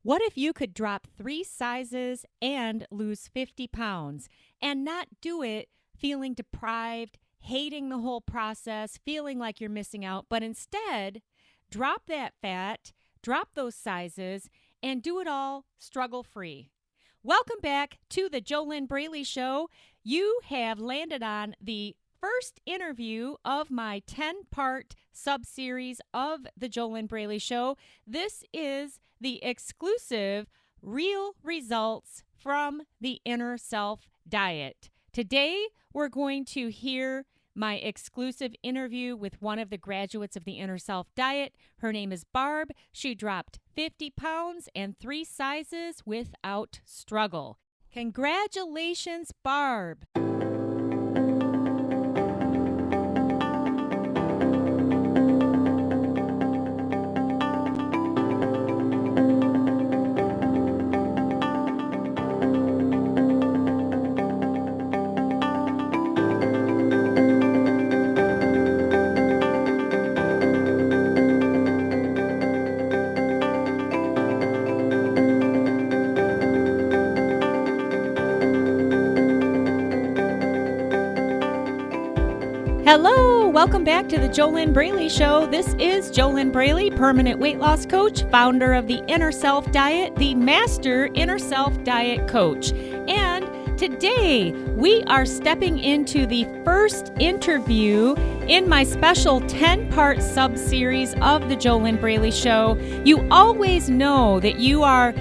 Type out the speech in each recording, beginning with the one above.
What if you could drop 3 sizes and lose 50 pounds and not do it feeling deprived, hating the whole process, feeling like you're missing out, but instead drop that fat, drop those sizes, and do it all struggle-free? Welcome back to the JoLynn Braley Show. You have landed on the first interview of my 10-part subseries of the JoLynn Braley Show. This is the exclusive real results from the Inner Self Diet. Today, we're going to hear my exclusive interview with one of the graduates of the Inner Self Diet. Her name is Barb. She dropped 50 pounds and 3 sizes without struggle. Congratulations, Barb. Hello, welcome back to the JoLynn Braley Show. This is JoLynn Braley, permanent weight loss coach, founder of the Inner Self Diet, the master Inner Self Diet coach. And today we are stepping into the first interview in my special 10-part sub-series of the JoLynn Braley Show. You always know that you are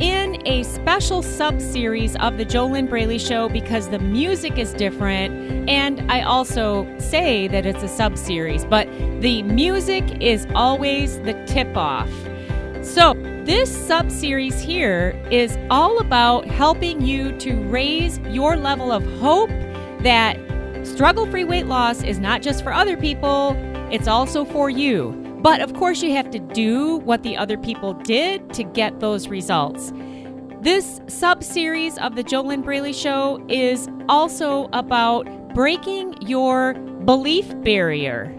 in a special sub-series of the JoLynn Braley Show because the music is different, and I also say that it's a sub-series, but the music is always the tip-off. So this sub-series here is all about helping you to raise your level of hope that struggle-free weight loss is not just for other people, it's also for you. But of course, you have to do what the other people did to get those results. This sub-series of the JoLynn Braley Show is also about breaking your belief barrier.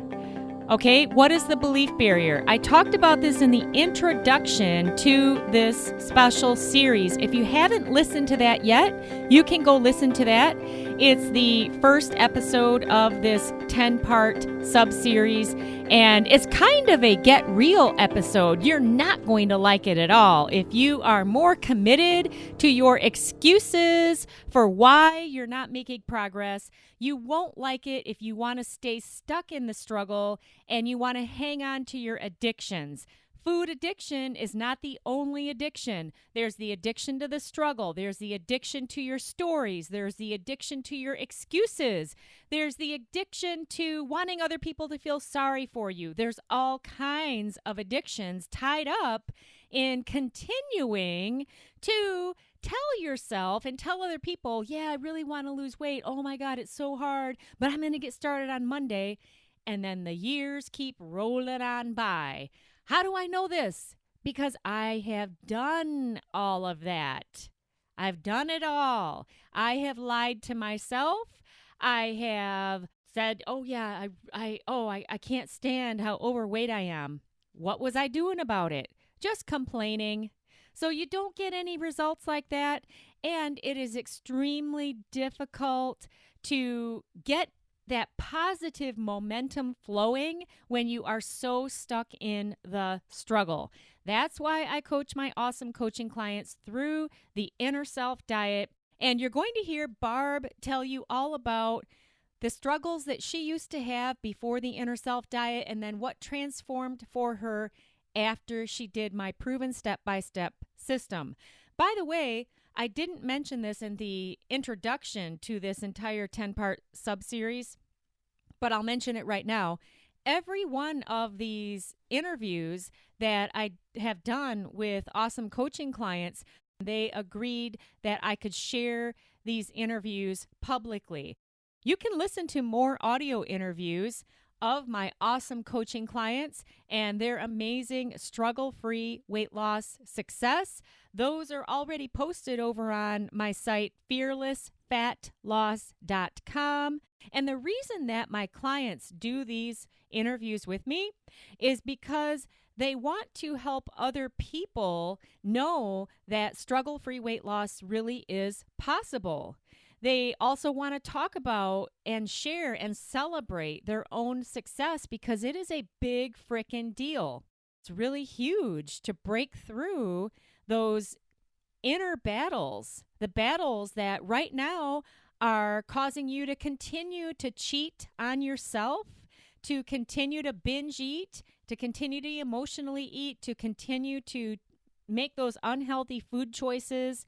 Okay, what is the belief barrier? I talked about this in the introduction to this special series. If you haven't listened to that yet, you can go listen to that. It's the first episode of this 10-part sub-series, and it's kind of a get real episode. You're not going to like it at all. If you are more committed to your excuses for why you're not making progress, you won't like it if you want to stay stuck in the struggle and you want to hang on to your addictions. Food addiction is not the only addiction. There's the addiction to the struggle. There's the addiction to your stories. There's the addiction to your excuses. There's the addiction to wanting other people to feel sorry for you. There's all kinds of addictions tied up in continuing to tell yourself and tell other people, yeah, I really want to lose weight. Oh my God, it's so hard, but I'm going to get started on Monday. And then the years keep rolling on by. How do I know this? Because I have done all of that. I've done it all. I have lied to myself. I have said, oh yeah, I can't stand how overweight I am. What was I doing about it? Just complaining. So you don't get any results like that. And it is extremely difficult to get that positive momentum flowing when you are so stuck in the struggle. That's why I coach my awesome coaching clients through the Inner Self Diet. And you're going to hear Barb tell you all about the struggles that she used to have before the Inner Self Diet and then what transformed for her after she did my proven step-by-step system. By the way, I didn't mention this in the introduction to this entire 10-part sub-series, but I'll mention it right now. Every one of these interviews that I have done with awesome coaching clients, they agreed that I could share these interviews publicly. You can listen to more audio interviews of my awesome coaching clients and their amazing struggle-free weight loss success. Those are already posted over on my site, fearlessfatloss.com. And the reason that my clients do these interviews with me is because they want to help other people know that struggle-free weight loss really is possible. They also want to talk about and share and celebrate their own success because it is a big frickin' deal. It's really huge to break through those inner battles, the battles that right now are causing you to continue to cheat on yourself, to continue to binge eat, to continue to emotionally eat, to continue to make those unhealthy food choices.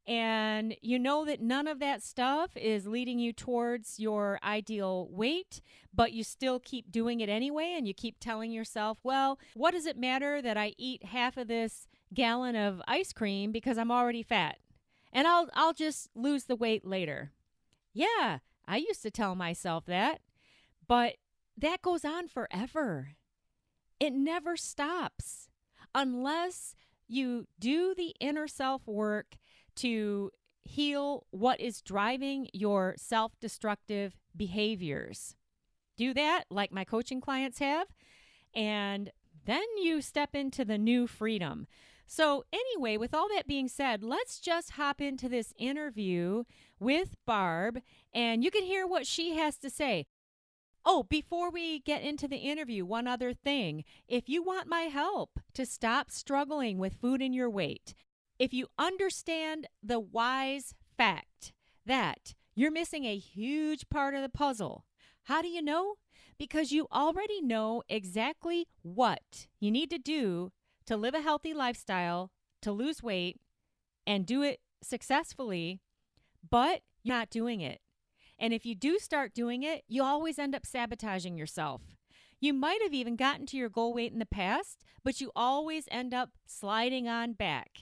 And you know that none of that stuff is leading you towards your ideal weight, but you still keep doing it anyway. And you keep telling yourself, well, what does it matter that I eat half of this gallon of ice cream because I'm already fat? And I'll just lose the weight later. Yeah, I used to tell myself that, but that goes on forever. It never stops unless you do the inner self work to heal what is driving your self-destructive behaviors. Do that like my coaching clients have, and then you step into the new freedom. So anyway, with all that being said, let's just hop into this interview with Barb, and you can hear what she has to say. Oh, before we get into the interview, one other thing. If you want my help to stop struggling with food and your weight, if you understand the wise fact that you're missing a huge part of the puzzle, how do you know? Because you already know exactly what you need to do to live a healthy lifestyle, to lose weight, and do it successfully, but you're not doing it. And if you do start doing it, you always end up sabotaging yourself. You might have even gotten to your goal weight in the past, but you always end up sliding on back.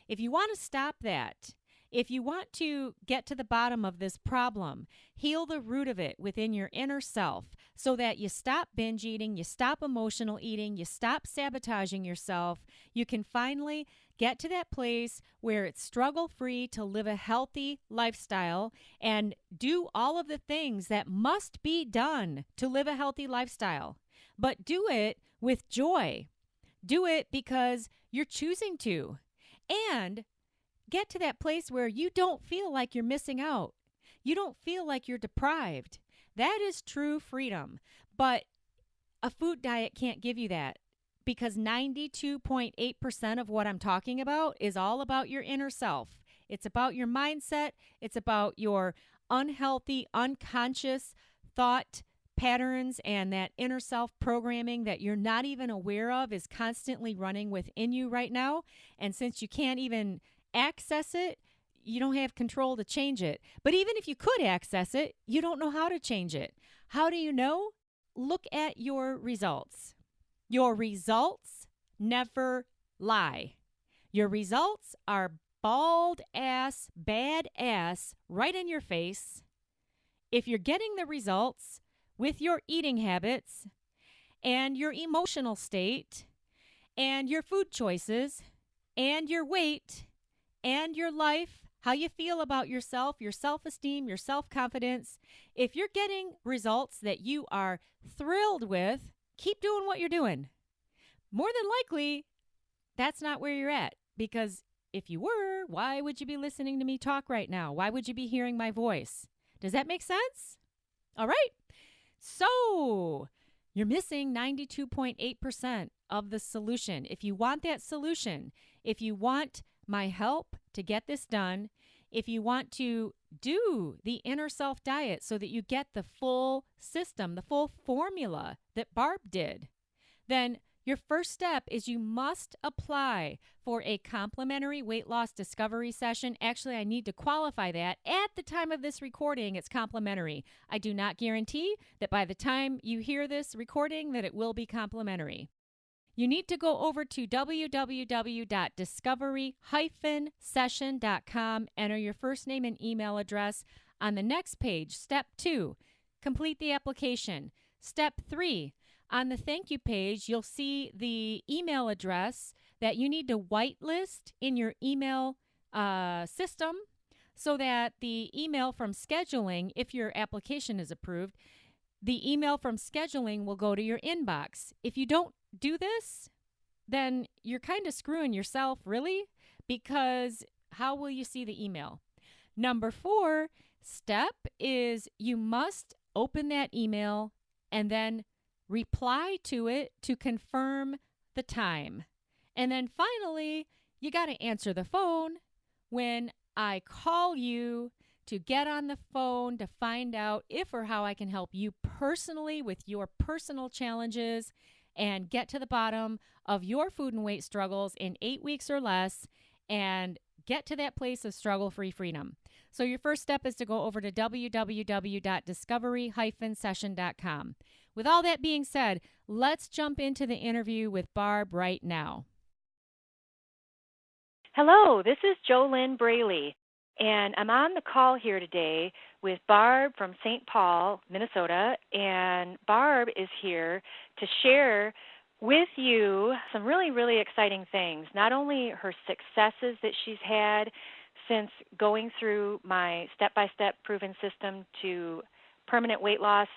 If you want to stop that, if you want to get to the bottom of this problem, heal the root of it within your inner self so that you stop binge eating, you stop emotional eating, you stop sabotaging yourself, you can finally get to that place where it's struggle-free to live a healthy lifestyle and do all of the things that must be done to live a healthy lifestyle. But do it with joy. Do it because you're choosing to. And get to that place where you don't feel like you're missing out. You don't feel like you're deprived. That is true freedom. But a food diet can't give you that because 92.8% of what I'm talking about is all about your inner self. It's about your mindset. It's about your unhealthy, unconscious thought patterns and that inner self programming that you're not even aware of is constantly running within you right now. And since you can't even access it, you don't have control to change it. But even if you could access it, you don't know how to change it. How do you know? Look at your results. Your results never lie. Your results are bald ass, bad ass, right in your face. If you're getting the results with your eating habits and your emotional state and your food choices and your weight and your life, how you feel about yourself, your self-esteem, your self-confidence, if you're getting results that you are thrilled with, keep doing what you're doing. More than likely, that's not where you're at, because if you were, why would you be listening to me talk right now? Why would you be hearing my voice? Does that make sense? All right. So you're missing 92.8% of the solution. If you want that solution, if you want my help to get this done, if you want to do the inner self diet so that you get the full system, the full formula that Barb did, then your first step is you must apply for a complimentary weight loss discovery session. Actually, I need to qualify that. At the time of this recording, it's complimentary. I do not guarantee that by the time you hear this recording that it will be complimentary. You need to go over to www.discovery-session.com, enter your first name and email address. On the next page, step 2, complete the application. Step 3, on the thank you page, you'll see the email address that you need to whitelist in your email system so that the email from scheduling, if your application is approved, the email from scheduling will go to your inbox. If you don't do this, then you're kind of screwing yourself, really, because how will you see the email? Number 4 step is you must open that email and then reply to it to confirm the time. And then finally, you got to answer the phone when I call you to get on the phone to find out if or how I can help you personally with your personal challenges and get to the bottom of your food and weight struggles in 8 weeks or less and get to that place of struggle-free freedom. So your first step is to go over to www.discovery-session.com. With all that being said, let's jump into the interview with Barb right now. Hello, this is JoLynn Braley, and I'm on the call here today with Barb from St. Paul, Minnesota, and Barb is here to share with you some really, really exciting things. Not only her successes that she's had since going through my step-by-step proven system to permanent weight loss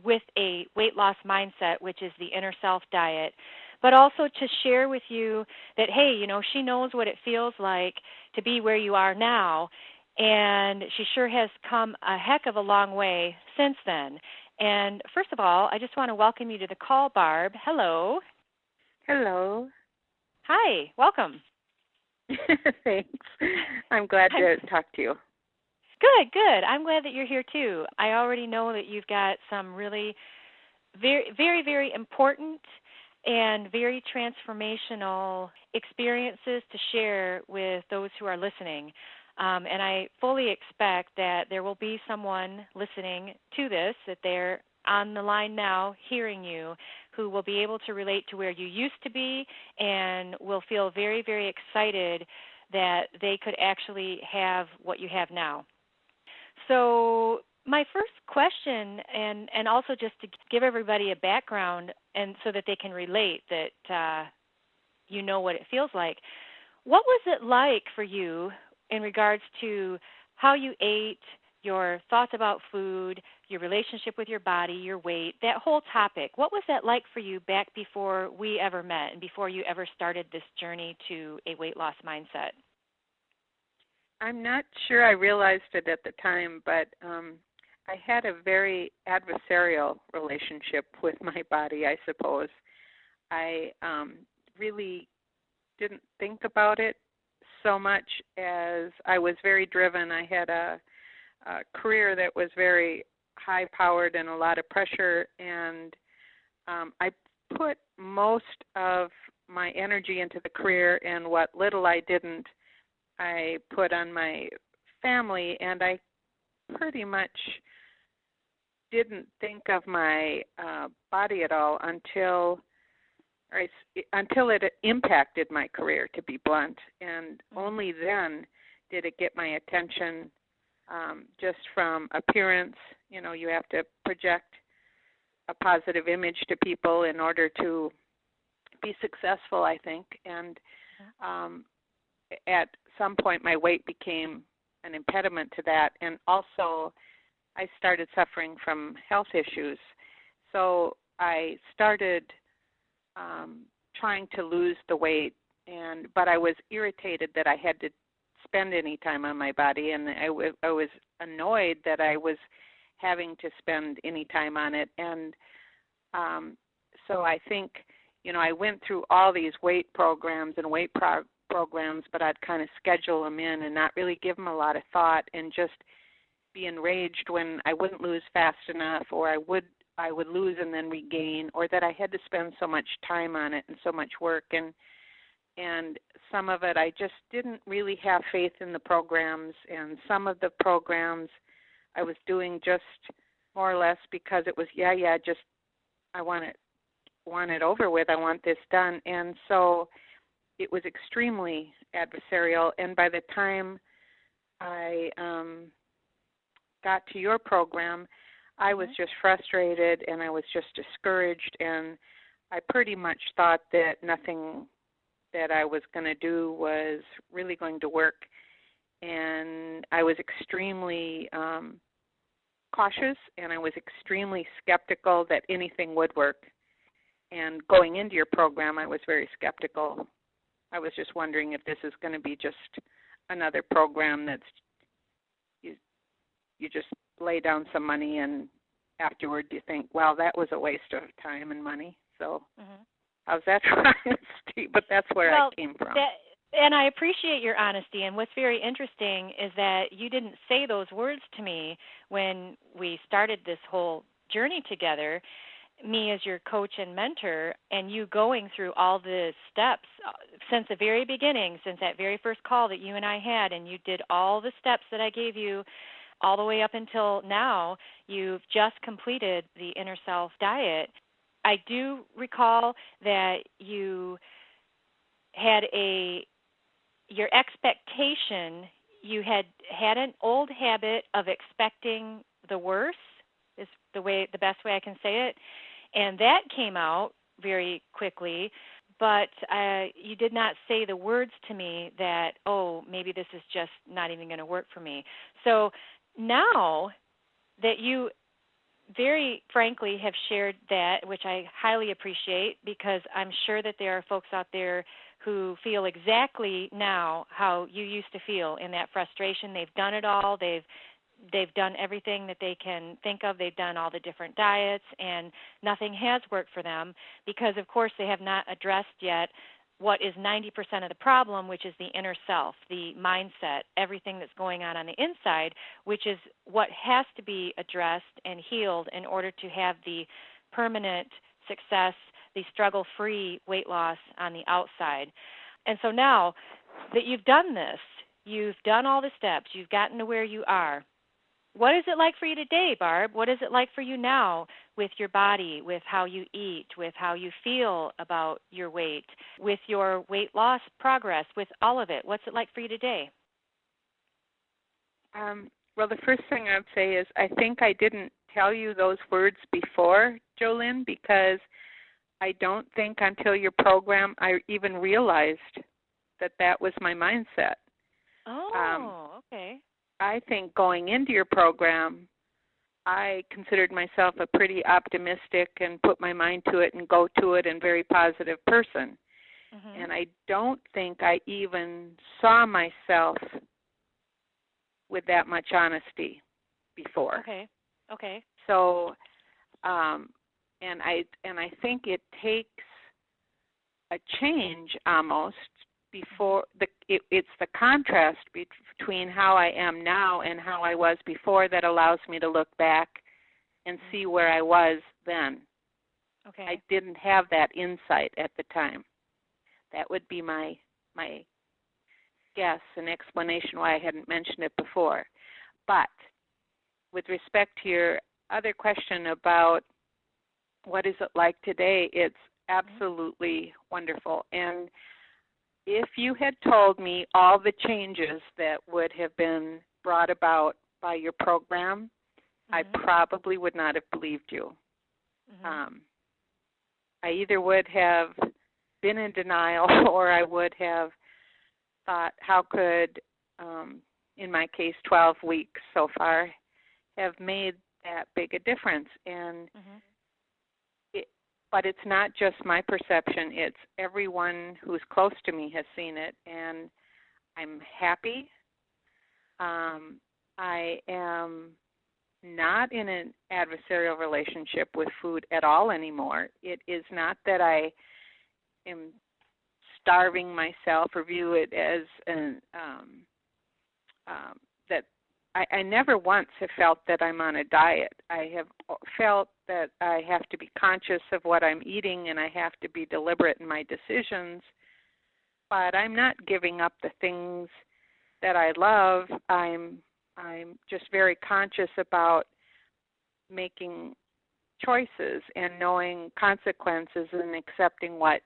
with a weight loss mindset, which is the inner self diet, but also to share with you that, hey, you know, she knows what it feels like to be where you are now, and she sure has come a heck of a long way since then. And first of all, I just want to welcome you to the call, Barb. Hello. Hello. Hi. Welcome. Thanks. I'm glad to talk to you. Good, good. I'm glad that you're here, too. I already know that you've got some really very, very, very important and very transformational experiences to share with those who are listening. And I fully expect that there will be someone listening to this, that they're on the line now hearing you, who will be able to relate to where you used to be and will feel very, very excited that they could actually have what you have now. So my first question, and also just to give everybody a background and so that they can relate, that you know what it feels like, what was it like for you in regards to how you ate, your thoughts about food, your relationship with your body, your weight, that whole topic? What was that like for you back before we ever met and before you ever started this journey to a weight loss mindset? I'm not sure I realized it at the time, but I had a very adversarial relationship with my body, I suppose. I really didn't think about it so much as I was very driven. I had a career that was very high-powered and a lot of pressure, and I put most of my energy into the career, and what little I didn't, I put on my family, and I pretty much didn't think of my body at all until it impacted my career, to be blunt, and only then did it get my attention. Just from appearance, you know, you have to project a positive image to people in order to be successful, I think, and at some point my weight became an impediment to that, and also I started suffering from health issues. So I started trying to lose the weight, but I was irritated that I had to spend any time on my body, and I was annoyed that I was having to spend any time on it. And so I think, you know, I went through all these weight programs and weight programs, but I'd kind of schedule them in and not really give them a lot of thought, and just be enraged when I wouldn't lose fast enough, or I would lose and then regain, or that I had to spend so much time on it and so much work. And some of it I just didn't really have faith in the programs, and some of the programs I was doing just more or less because it was, just I want it over with, I want this done. And so it was extremely adversarial, and by the time I got to your program, I was just frustrated, and I was just discouraged, and I pretty much thought that nothing that I was going to do was really going to work, and I was extremely cautious, and I was extremely skeptical that anything would work. And going into your program, I was very skeptical. I was just wondering if this is going to be just another program that's you just lay down some money and afterward you think, well, that was a waste of time and money. So how's that for honesty? But that's where I came from. And I appreciate your honesty. And what's very interesting is that you didn't say those words to me when we started this whole journey together, me as your coach and mentor, and you going through all the steps since the very beginning, since that very first call that you and I had, and you did all the steps that I gave you all the way up until now. You've just completed the Inner Self diet. I do recall that you had your expectation, you had an old habit of expecting the worst, is the best way I can say it, and that came out very quickly, but you did not say the words to me that, oh, maybe this is just not even going to work for me. So now that you very frankly have shared that, which I highly appreciate, because I'm sure that there are folks out there who feel exactly now how you used to feel in that frustration. They've done it all. They've done everything that they can think of. They've done all the different diets, and nothing has worked for them because, of course, they have not addressed yet what is 90% of the problem, which is the inner self, the mindset, everything that's going on the inside, which is what has to be addressed and healed in order to have the permanent success, the struggle-free weight loss on the outside. And so now that you've done this, you've done all the steps, you've gotten to where you are, what is it like for you today, Barb? What is it like for you now with your body, with how you eat, with how you feel about your weight, with your weight loss progress, with all of it? What's it like for you today? Well, the first thing I would say is I think I didn't tell you those words before, JoLynn, because I don't think until your program I even realized that was my mindset. Oh, okay. I think going into your program, I considered myself a pretty optimistic and put my mind to it and go to it and very positive person. And I don't think I even saw myself with that much honesty before. Okay. So, and I think it takes a change almost before it's the contrast between how I am now and how I was before that allows me to look back and see where I was then. Okay. I didn't have that insight at the time. That would be my guess and explanation why I hadn't mentioned it before. But with respect to your other question about what is it like today, it's absolutely wonderful. And if you had told me all the changes that would have been brought about by your program, I probably would not have believed you. I either would have been in denial or I would have thought, how could, in my case, 12 weeks so far, have made that big a difference? And but it's not just my perception. It's everyone who's close to me has seen it, and I'm happy. I am not in an adversarial relationship with food at all anymore. It is not that I am starving myself or view it as that I never once have felt that I'm on a diet. I have felt that I have to be conscious of what I'm eating and I have to be deliberate in my decisions, but I'm not giving up the things that I love. I'm just very conscious about making choices and knowing consequences and accepting what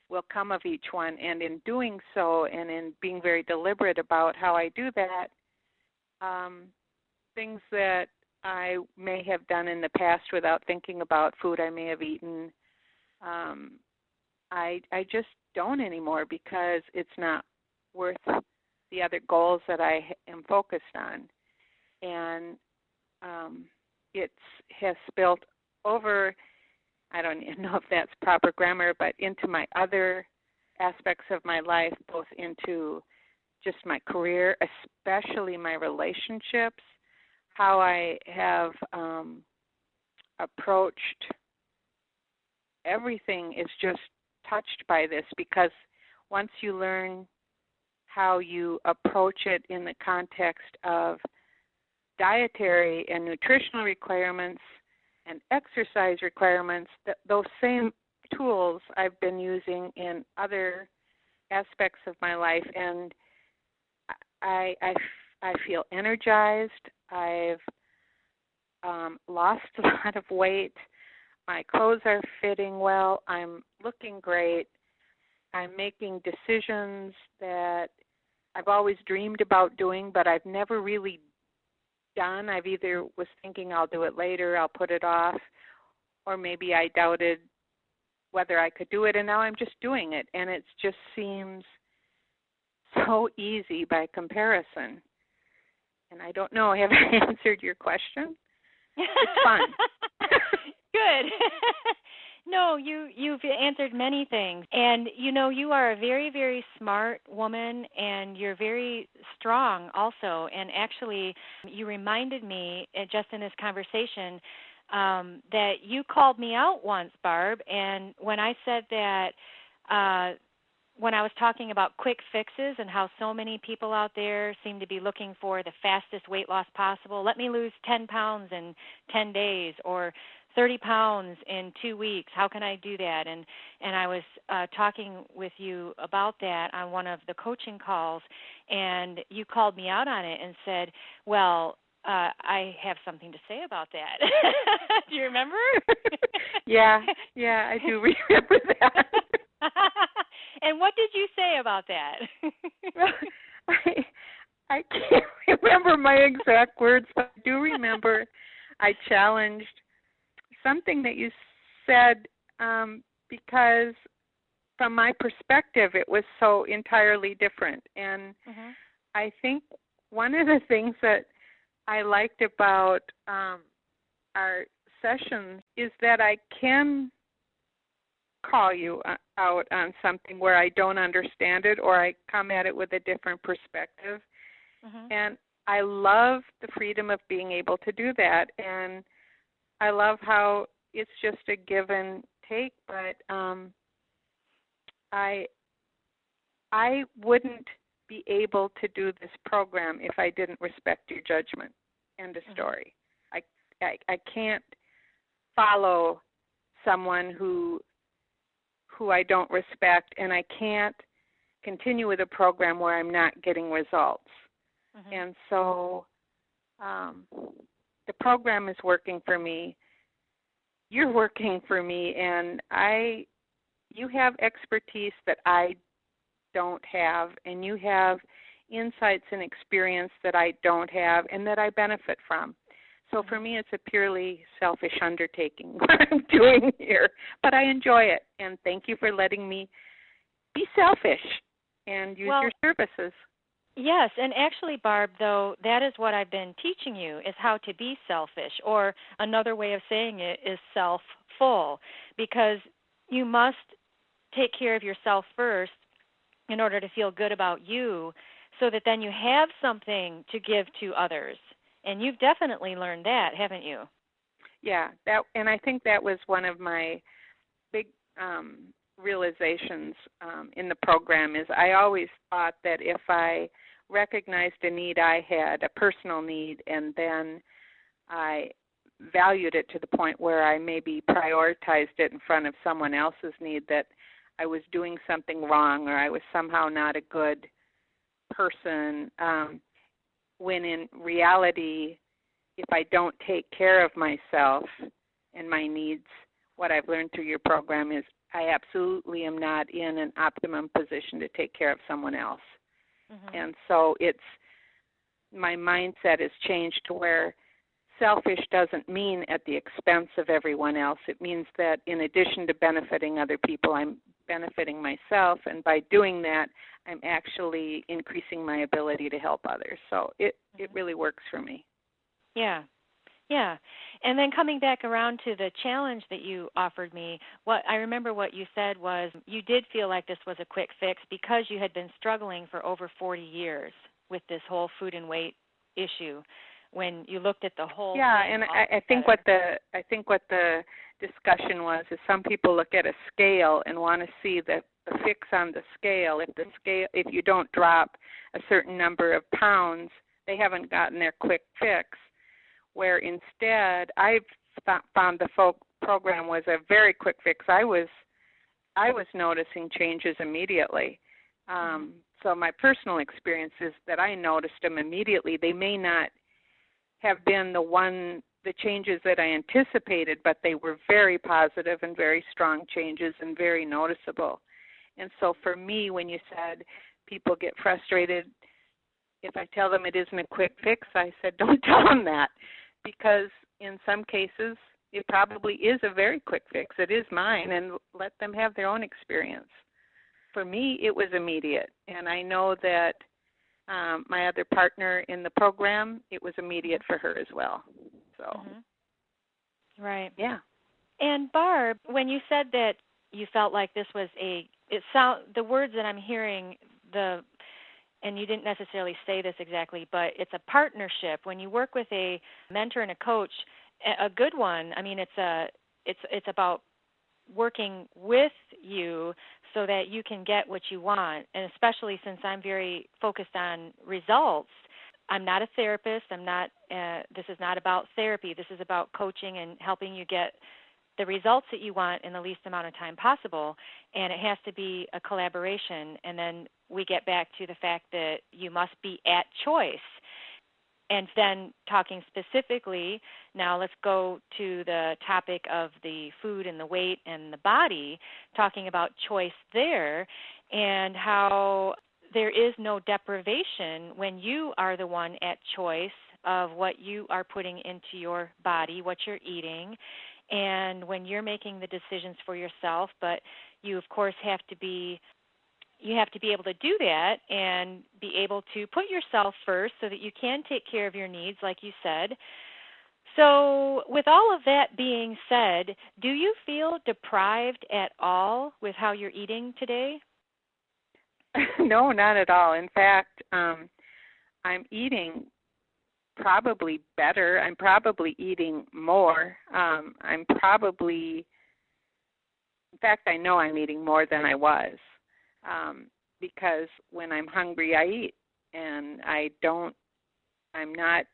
will come of each one. And in doing so and in being very deliberate about how I do that, things that I may have done in the past without thinking about food I may have eaten, I just don't anymore because it's not worth the other goals that I am focused on. And it has spilled over I don't even know if that's proper grammar, but into my other aspects of my life, both into just my career, especially my relationships, how I have approached everything is just touched by this, because once you learn how you approach it in the context of dietary and nutritional requirements and exercise requirements, those same tools I've been using in other aspects of my life, and I feel energized. I've lost a lot of weight. My clothes are fitting well. I'm looking great. I'm making decisions that I've always dreamed about doing, but I've never really done. I've either was thinking I'll do it later, I'll put it off, or maybe I doubted whether I could do it, and now I'm just doing it, and it just seems so easy by comparison. And I don't know, have I answered your question? It's fun. Good. No, you've answered many things. And, you are a very, very smart woman, and you're very strong also. And actually, you reminded me just in this conversation that you called me out once, Barb. And when I said that, when I was talking about quick fixes and how so many people out there seem to be looking for the fastest weight loss possible, let me lose 10 pounds in 10 days or 30 pounds in 2 weeks. How can I do that? And I was talking with you about that on one of the coaching calls, and you called me out on it and said, well, I have something to say about that. Do you remember? Yeah, I do remember that. And what did you say about that? Well, I can't remember my exact words, but I do remember I challenged something that you said because from my perspective it was so entirely different. And I think one of the things that I liked about our sessions is that I can call you out on something where I don't understand it, or I come at it with a different perspective. And I love the freedom of being able to do that. And I love how it's just a give and take, but I wouldn't be able to do this program if I didn't respect your judgment. End of story. I can't follow someone who I don't respect, and I can't continue with a program where I'm not getting results. And so the program is working for me. You're working for me, and you have expertise that I don't have, and you have insights and experience that I don't have and that I benefit from. So for me, it's a purely selfish undertaking what I'm doing here, but I enjoy it, and thank you for letting me be selfish and use your services. Yes, and actually, Barb, though, that is what I've been teaching you, is how to be selfish, or another way of saying it is self-full, because you must take care of yourself first in order to feel good about you, so that then you have something to give to others. And you've definitely learned that, haven't you? Yeah, and I think that was one of my big realizations in the program, is I always thought that if I recognized a need I had, a personal need, and then I valued it to the point where I maybe prioritized it in front of someone else's need, that I was doing something wrong, or I was somehow not a good person, when in reality, if I don't take care of myself and my needs, what I've learned through your program is I absolutely am not in an optimum position to take care of someone else. And so my mindset has changed to where selfish doesn't mean at the expense of everyone else. It means that in addition to benefiting other people, I'm benefiting myself, and by doing that, I'm actually increasing my ability to help others. So it really works for me. Yeah. Yeah. And then coming back around to the challenge that you offered me, what I remember what you said was you did feel like this was a quick fix because you had been struggling for over 40 years with this whole food and weight issue. When you looked at the whole thing and I think what the discussion was is some people look at a scale and want to see the fix on the scale. If you don't drop a certain number of pounds, they haven't gotten their quick fix. Where instead, I've found the program was a very quick fix. I was noticing changes immediately. So my personal experience is that I noticed them immediately. They may not have been the changes that I anticipated, but they were very positive and very strong changes and very noticeable. And so for me, when you said people get frustrated if I tell them it isn't a quick fix, I said don't tell them that, because in some cases it probably is a very quick fix. It is mine, and let them have their own experience. For me, it was immediate, and I know that my other partner in the program, it was immediate for her as well. So, Right. Yeah. And Barb, when you said that you felt like this was the words that I'm hearing, and you didn't necessarily say this exactly, but it's a partnership. When you work with a mentor and a coach, a good one, I mean, it's about working with you so that you can get what you want. And especially since I'm very focused on results, I'm not a therapist. This is not about therapy. This is about coaching and helping you get the results that you want in the least amount of time possible. And it has to be a collaboration. And then we get back to the fact that you must be at choice. And then talking specifically, now let's go to the topic of the food and the weight and the body, talking about choice there and how there is no deprivation when you are the one at choice of what you are putting into your body, what you're eating, and when you're making the decisions for yourself. But you, of course, have to be able to do that and be able to put yourself first so that you can take care of your needs, like you said. So with all of that being said, do you feel deprived at all with how you're eating today? No, not at all. In fact, I'm eating probably better. I'm probably eating more. In fact, I know I'm eating more than I was. Because when I'm hungry, I eat, and I'm not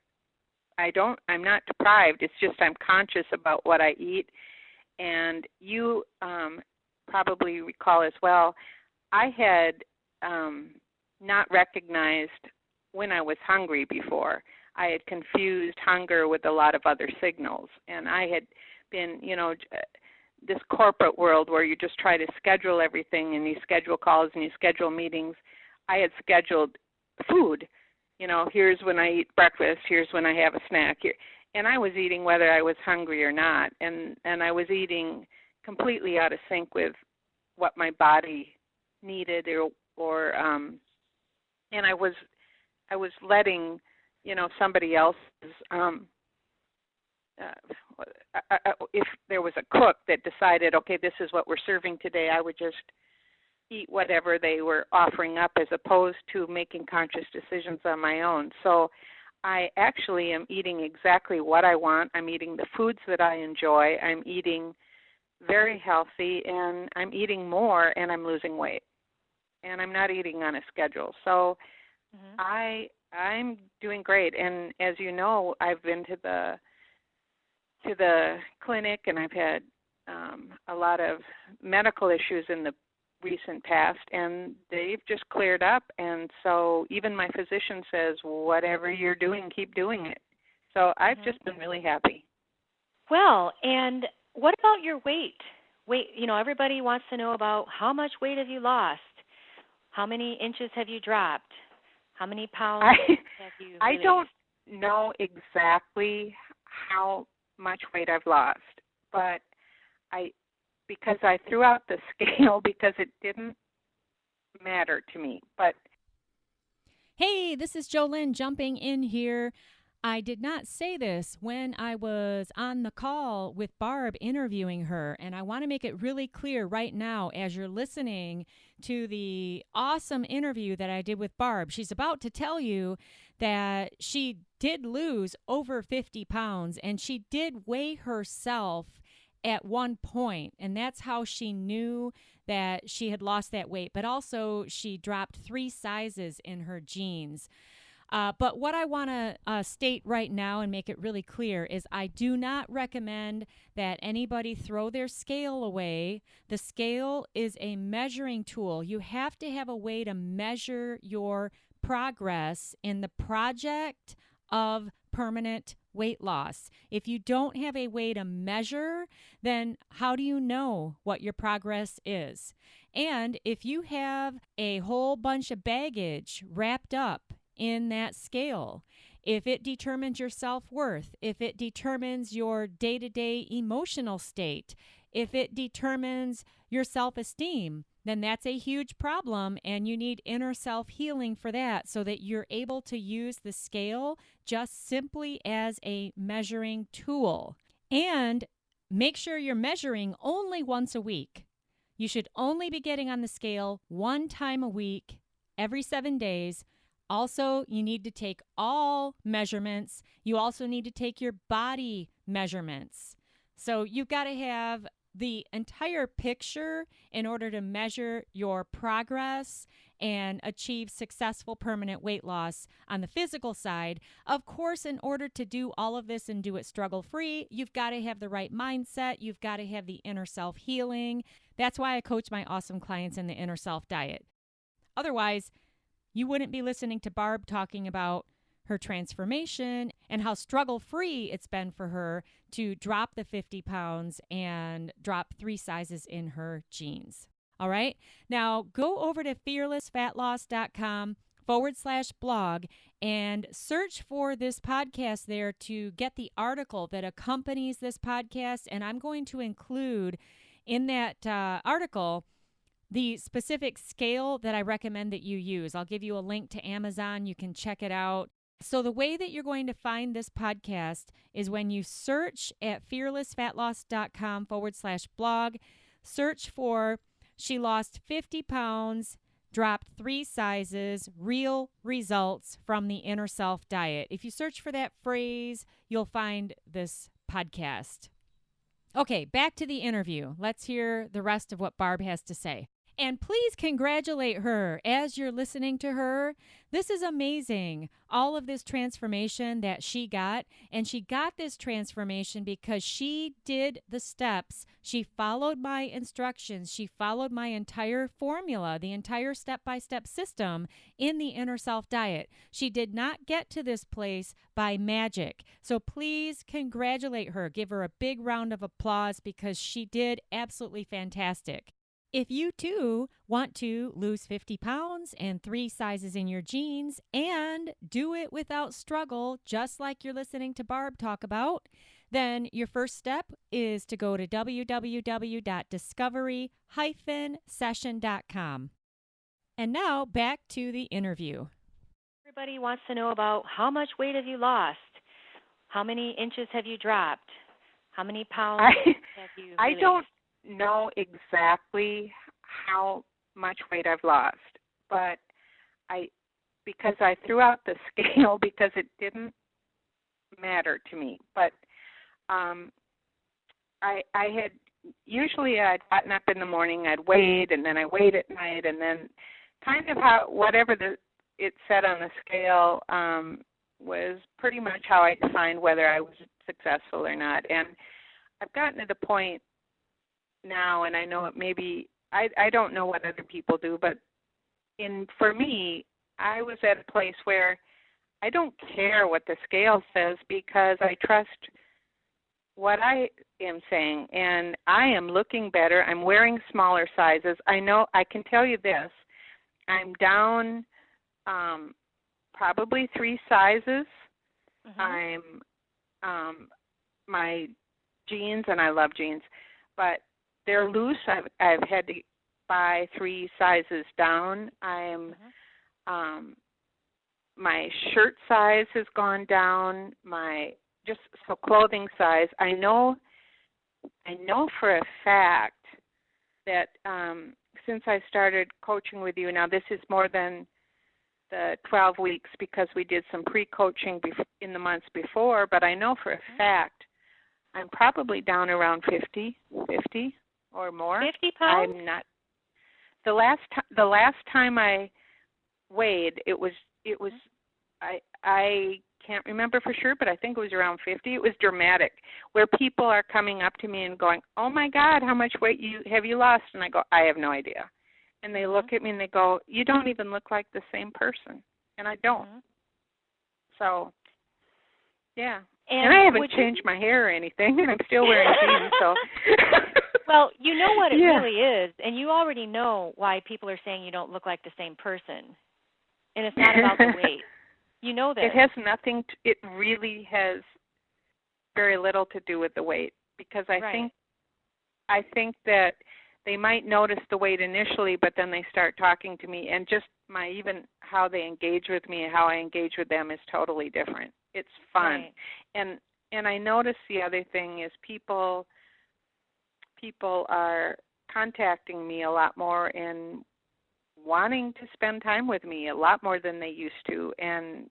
deprived. It's just I'm conscious about what I eat. And you probably recall as well, I had not recognized when I was hungry before. I had confused hunger with a lot of other signals, and I had been, this corporate world where you just try to schedule everything and you schedule calls and you schedule meetings. I had scheduled food. Here's when I eat breakfast, here's when I have a snack. And I was eating whether I was hungry or not. And I was eating completely out of sync with what my body needed or and I was letting, somebody else's if there was a cook that decided, okay, this is what we're serving today, I would just eat whatever they were offering up as opposed to making conscious decisions on my own. So I actually am eating exactly what I want. I'm eating the foods that I enjoy. I'm eating very healthy, and I'm eating more, and I'm losing weight. And I'm not eating on a schedule. So I'm doing great. And as you know, I've been to the clinic, and I've had a lot of medical issues in the recent past, and they've just cleared up. And so even my physician says, whatever you're doing, keep doing it. So I've just been really happy. Well, and what about your weight? Everybody wants to know about how much weight have you lost? How many inches have you dropped? How many pounds have you released? I don't know exactly how much weight I've lost, but because I threw out the scale because it didn't matter to me. But hey, this is JoLynn jumping in here. I did not say this when I was on the call with Barb interviewing her, and I want to make it really clear right now as you're listening to the awesome interview that I did with Barb. She's about to tell you that she did lose over 50 pounds, and she did weigh herself at one point, and that's how she knew that she had lost that weight. But also, she dropped 3 sizes in her jeans. But what I want to state right now and make it really clear is I do not recommend that anybody throw their scale away. The scale is a measuring tool. You have to have a way to measure your progress in the project of permanent weight loss. If you don't have a way to measure, then how do you know what your progress is? And if you have a whole bunch of baggage wrapped up in that scale, if it determines your self-worth, if it determines your day-to-day emotional state, if it determines your self-esteem, then that's a huge problem, and you need inner self-healing for that so that you're able to use the scale just simply as a measuring tool. And make sure you're measuring only once a week. You should only be getting on the scale 1 time a week, every 7 days. Also, you need to take all measurements. You also need to take your body measurements. So you've got to have the entire picture in order to measure your progress and achieve successful permanent weight loss on the physical side. Of course, in order to do all of this and do it struggle-free, you've got to have the right mindset. You've got to have the inner self-healing. That's why I coach my awesome clients in the inner self diet. Otherwise, you wouldn't be listening to Barb talking about her transformation and how struggle-free it's been for her to drop the 50 pounds and drop 3 sizes in her jeans. All right? Now, go over to fearlessfatloss.com/blog and search for this podcast there to get the article that accompanies this podcast. And I'm going to include in that article the specific scale that I recommend that you use. I'll give you a link to Amazon. You can check it out. So the way that you're going to find this podcast is when you search at fearlessfatloss.com/blog, search for "She lost 50 pounds, dropped 3 sizes, real results from the inner self diet." If you search for that phrase, you'll find this podcast. Okay, back to the interview. Let's hear the rest of what Barb has to say. And please congratulate her as you're listening to her. This is amazing, all of this transformation that she got. And she got this transformation because she did the steps. She followed my instructions. She followed my entire formula, the entire step-by-step system in the Inner Self Diet. She did not get to this place by magic. So please congratulate her. Give her a big round of applause because she did absolutely fantastic. If you, too, want to lose 50 pounds and 3 sizes in your jeans and do it without struggle, just like you're listening to Barb talk about, then your first step is to go to www.discovery-session.com. And now, back to the interview. Everybody wants to know about how much weight have you lost? How many inches have you dropped? How many pounds have you released? I don't know exactly how much weight I've lost, but because I threw out the scale because it didn't matter to me. But I had usually I'd gotten up in the morning, I'd weighed, and then I weighed at night, and then kind of how whatever it said on the scale was pretty much how I defined whether I was successful or not. And I've gotten to the point now, and I know it maybe, I don't know what other people do, but for me, I was at a place where I don't care what the scale says because I trust what I am saying, and I am looking better. I'm wearing smaller sizes. I know, I can tell you this, I'm down probably 3 sizes. Mm-hmm. My jeans, and I love jeans, but they're loose. I've had to buy 3 sizes down. I'm my shirt size has gone down, clothing size. I know for a fact that since I started coaching with you, now this is more than the 12 weeks because we did some pre-coaching in the months before, but I know for a fact I'm probably down around 50 or more. 50 pounds? I'm not. The last time I weighed, it was I can't remember for sure, but I think it was around 50. It was dramatic, where people are coming up to me and going, "Oh my God, how much weight have you lost?" And I go, "I have no idea." And they look at me and they go, "You don't even look like the same person," and I don't. So, yeah. And I haven't changed my hair or anything, and I'm still wearing jeans. So. Well, you know what it really is, and you already know why people are saying you don't look like the same person, and it's not about the weight. You know that. It has nothing. It really has very little to do with the weight, because I think that they might notice the weight initially, but then they start talking to me, and just even how they engage with me and how I engage with them is totally different. It's fun, and I notice the other thing is people are contacting me a lot more and wanting to spend time with me a lot more than they used to, and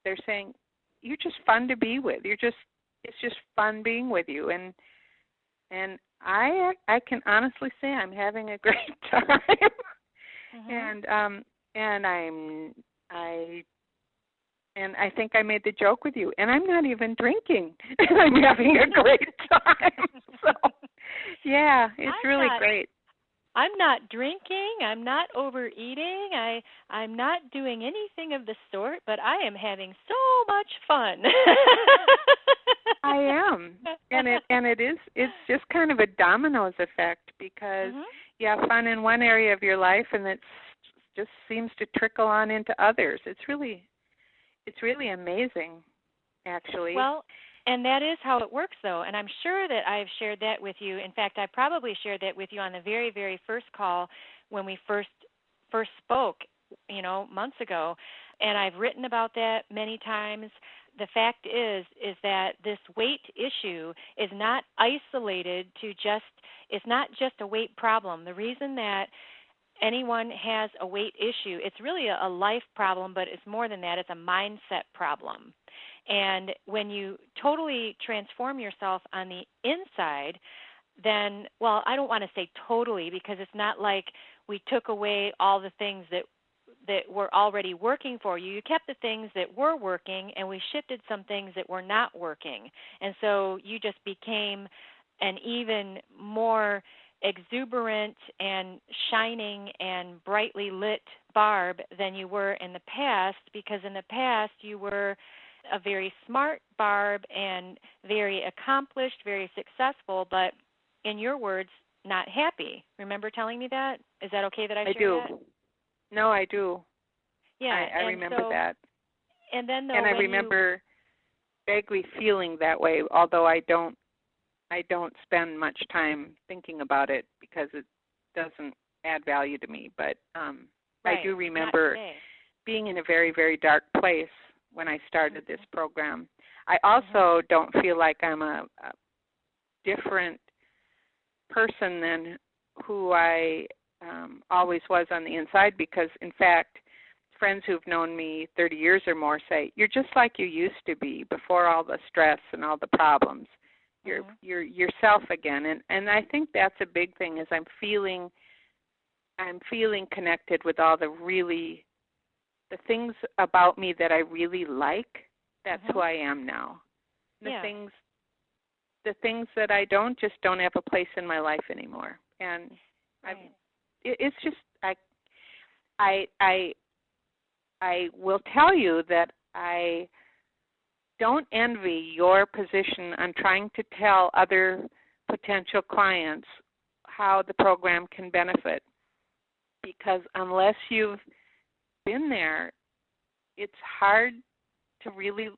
they're saying, "You're just fun to be with. It's just fun being with you," and I can honestly say I'm having a great time, and I think I made the joke with you, and I'm not even drinking, and I'm having a great time. So, yeah, it's really great. I'm not drinking. I'm not overeating. I'm not doing anything of the sort, but I am having so much fun. I am, it's just kind of a dominoes effect, because you have fun in one area of your life, and it just seems to trickle on into others. It's really amazing, actually. Well, and that is how it works, though, and I'm sure that I've shared that with you. In fact, I probably shared that with you on the very, very first call when we first spoke, months ago, and I've written about that many times. The fact is that this weight issue is not isolated to it's not just a weight problem. The reason that anyone has a weight issue, it's really a life problem, but it's more than that. It's a mindset problem. And when you totally transform yourself on the inside, then, well, I don't want to say totally, because it's not like we took away all the things that were already working for you. You kept the things that were working, and we shifted some things that were not working. And so you just became an even more exuberant and shining and brightly lit Barb than you were in the past, because in the past you were a very smart Barb and very accomplished, very successful, but in your words, not happy. Remember telling me that? Is that okay that I share that? No, I do. Yeah, I remember that. And then, I remember vaguely feeling that way, although I don't spend much time thinking about it because it doesn't add value to me. But I do remember being in a very, very dark place when I started this program. I also don't feel like I'm a different person than who I always was on the inside, because, in fact, friends who've known me 30 years or more say, "You're just like you used to be before all the stress and all the problems. You're yourself again." And I think that's a big thing, is I'm feeling connected with all the things about me that I really like. That's who I am now. The things that I don't have a place in my life anymore. And it's just I will tell you that I don't envy your position on trying to tell other potential clients how the program can benefit, because unless you've been there, it's hard to really,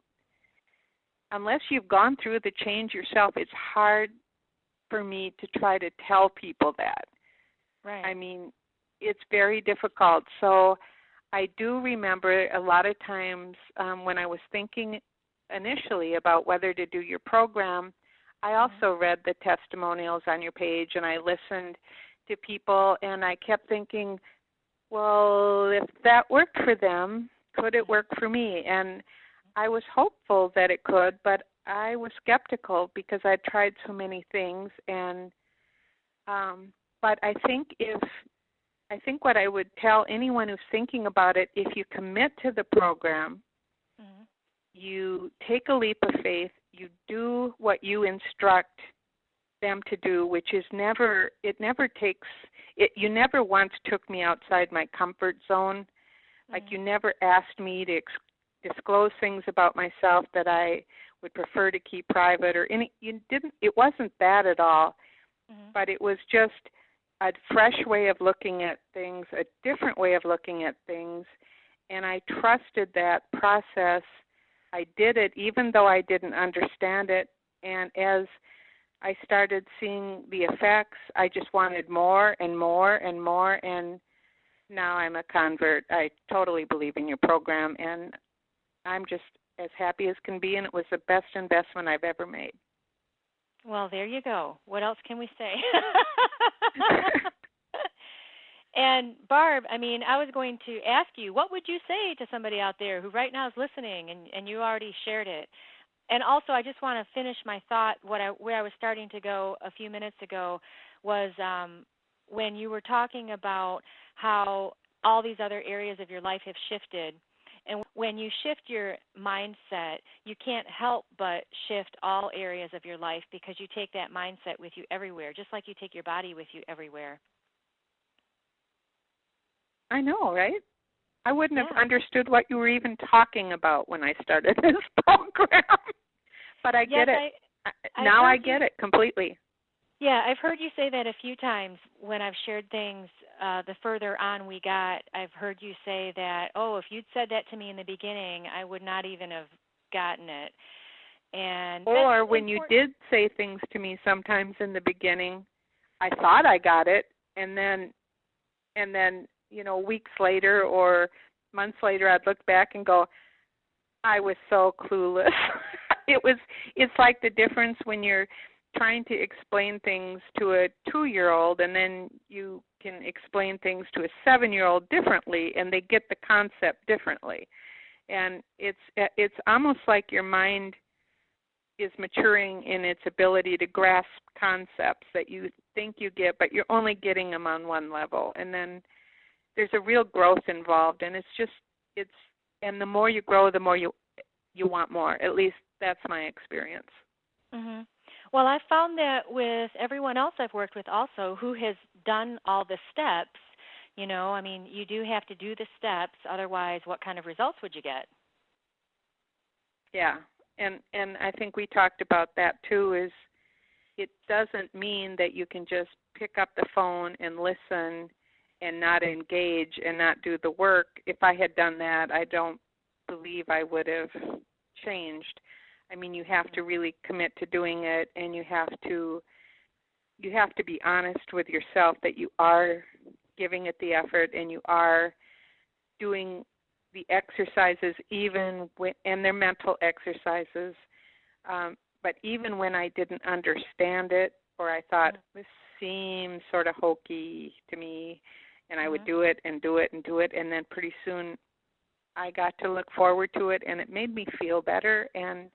unless you've gone through the change yourself, it's hard for me to try to tell people that. Right. I mean, it's very difficult. So I do remember a lot of times when I was thinking initially about whether to do your program, I also read the testimonials on your page, and I listened to people, and I kept thinking, well, if that worked for them, could it work for me? And I was hopeful that it could, but I was skeptical because I'd tried so many things. And but I think what I would tell anyone who's thinking about it, if you commit to the program, you take a leap of faith, you do what you instruct them to do, which is you never once took me outside my comfort zone. Like you never asked me to disclose things about myself that I would prefer to keep private, or it wasn't that at all, but it was just a fresh way of looking at things, a different way of looking at things, and I trusted that process. I did it even though I didn't understand it, and as I started seeing the effects, I just wanted more and more and more, and now I'm a convert. I totally believe in your program, and I'm just as happy as can be, and it was the best investment I've ever made. Well, there you go. What else can we say? And Barb, I was going to ask you, what would you say to somebody out there who right now is listening, and you already shared it? And also, I just want to finish my thought. Where I was starting to go a few minutes ago was when you were talking about how all these other areas of your life have shifted. And when you shift your mindset, you can't help but shift all areas of your life because you take that mindset with you everywhere, just like you take your body with you everywhere. I know, right? I wouldn't have understood what you were even talking about when I started this program. But I get it. Now I get it completely. Yeah, I've heard you say that a few times when I've shared things. The further on we got, I've heard you say that, if you'd said that to me in the beginning, I would not even have gotten it. Or when you did say things to me sometimes in the beginning, I thought I got it, and then weeks later or months later, I'd look back and go, I was so clueless. It's like the difference when you're trying to explain things to a 2-year-old, and then you can explain things to a 7-year-old differently, and they get the concept differently. And it's almost like your mind is maturing in its ability to grasp concepts that you think you get, but you're only getting them on one level. And then there's a real growth involved, and and the more you grow, the more you want more. At least that's my experience. Mm-hmm. Well, I've found that with everyone else I've worked with also who has done all the steps, you do have to do the steps, otherwise what kind of results would you get? Yeah, and I think we talked about that too, is it doesn't mean that you can just pick up the phone and listen and not engage and not do the work. If I had done that, I don't believe I would have changed. You have to really commit to doing it, and you have to be honest with yourself that you are giving it the effort and you are doing the exercises, and they're mental exercises. But even when I didn't understand it, or I thought this seems sort of hokey to me, and I would do it and do it and do it, and then pretty soon I got to look forward to it, and it made me feel better. And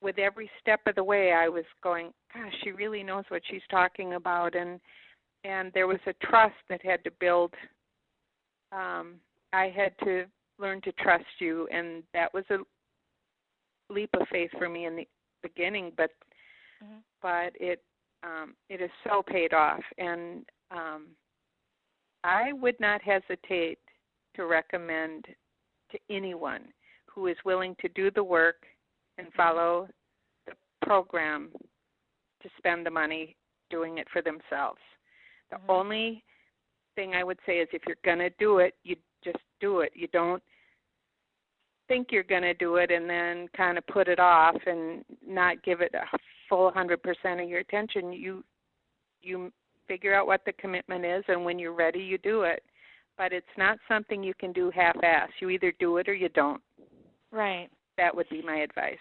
with every step of the way, I was going, gosh, she really knows what she's talking about. And there was a trust that had to build. I had to learn to trust you, and that was a leap of faith for me in the beginning. But it has so paid off. And I would not hesitate to recommend to anyone who is willing to do the work and follow the program to spend the money doing it for themselves. The only thing I would say is if you're going to do it, you just do it. You don't think you're going to do it and then kind of put it off and not give it a full 100% of your attention. You figure out what the commitment is, and when you're ready, you do it. but it's not something you can do half-ass. You either do it or you don't. Right. That would be my advice.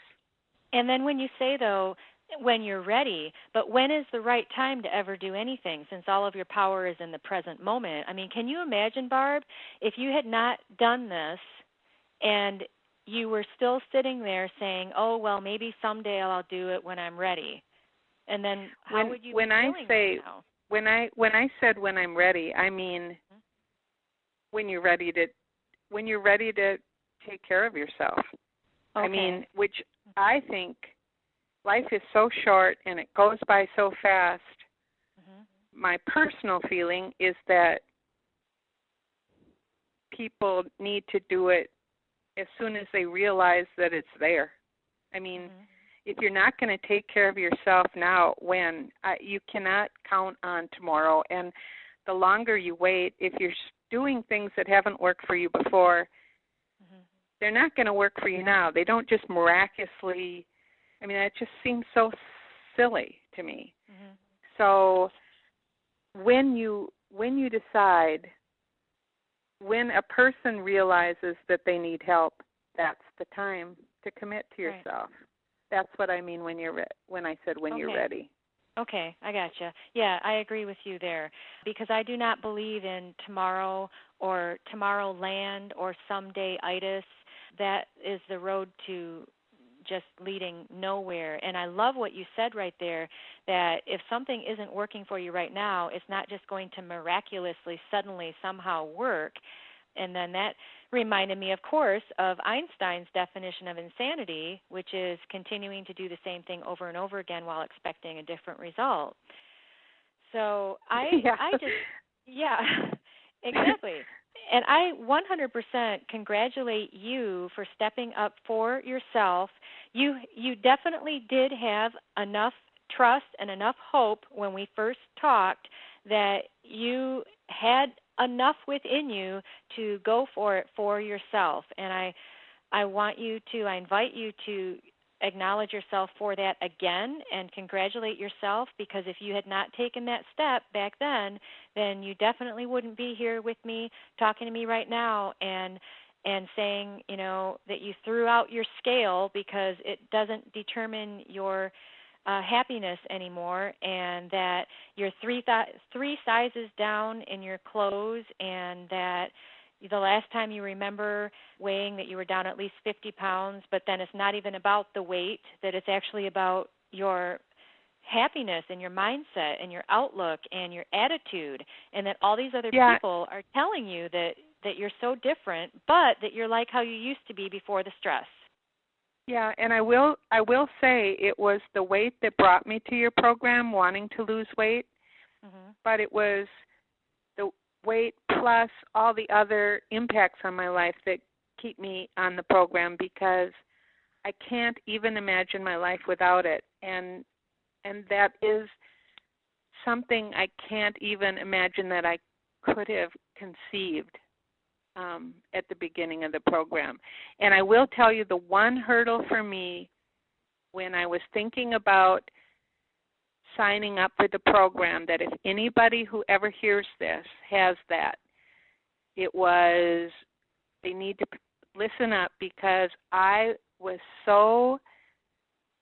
And then when you say, though, when you're ready, but when is the right time to ever do anything, since all of your power is in the present moment? I mean, can you imagine, Barb, if you had not done this and you were still sitting there saying, oh, well, maybe someday I'll do it when I'm ready? And then how would you be feeling right now? When I said when I'm ready, I mean when you're ready to take care of yourself. Okay. I mean, which I think life is so short and it goes by so fast. My personal feeling is that people need to do it as soon as they realize that it's there. I mean, if you're not going to take care of yourself now, when? You cannot count on tomorrow. And the longer you wait, if you're doing things that haven't worked for you before, they're not going to work for you now. They don't just miraculously, I mean, that just seems so silly to me. So when you decide, when a person realizes that they need help, that's the time to commit to yourself. Right. That's what I mean when I said when you're ready. Okay, I gotcha. Yeah, I agree with you there, because I do not believe in tomorrow or Tomorrowland or someday-itis. That is the road to just leading nowhere. And I love what you said right there, that if something isn't working for you right now, it's not just going to miraculously, suddenly, somehow work. And then that reminded me, of course, of Einstein's definition of insanity, which is continuing to do the same thing over and over again while expecting a different result. So exactly. And I 100% congratulate you for stepping up for yourself. You definitely did have enough trust and enough hope when we first talked that you had enough within you to go for it for yourself. And I invite you to acknowledge yourself for that again and congratulate yourself, because if you had not taken that step back then you definitely wouldn't be here with me talking to me right now and saying, that you threw out your scale because it doesn't determine your happiness anymore, and that you're three sizes down in your clothes, and that the last time you remember weighing that you were down at least 50 pounds, but then it's not even about the weight, that it's actually about your happiness and your mindset and your outlook and your attitude, and that all these other people are telling you that you're so different, but that you're like how you used to be before the stress. Yeah, and I will say it was the weight that brought me to your program, wanting to lose weight, but it was the weight plus all the other impacts on my life that keep me on the program, because I can't even imagine my life without it. And that is something I can't even imagine that I could have conceived at the beginning of the program. And I will tell you, the one hurdle for me when I was thinking about signing up for the program, that if anybody who ever hears this has that, it was they need to listen up, because I was so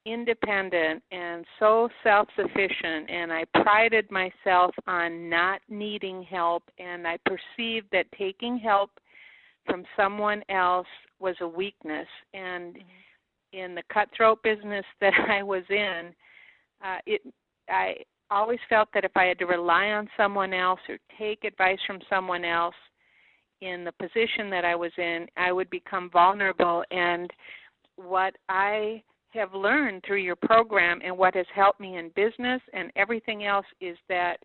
independent and so self-sufficient, and I prided myself on not needing help, and I perceived that taking help from someone else was a weakness. And in the cutthroat business that I was in, I always felt that if I had to rely on someone else or take advice from someone else in the position that I was in, I would become vulnerable. And what I have learned through your program and what has helped me in business and everything else is that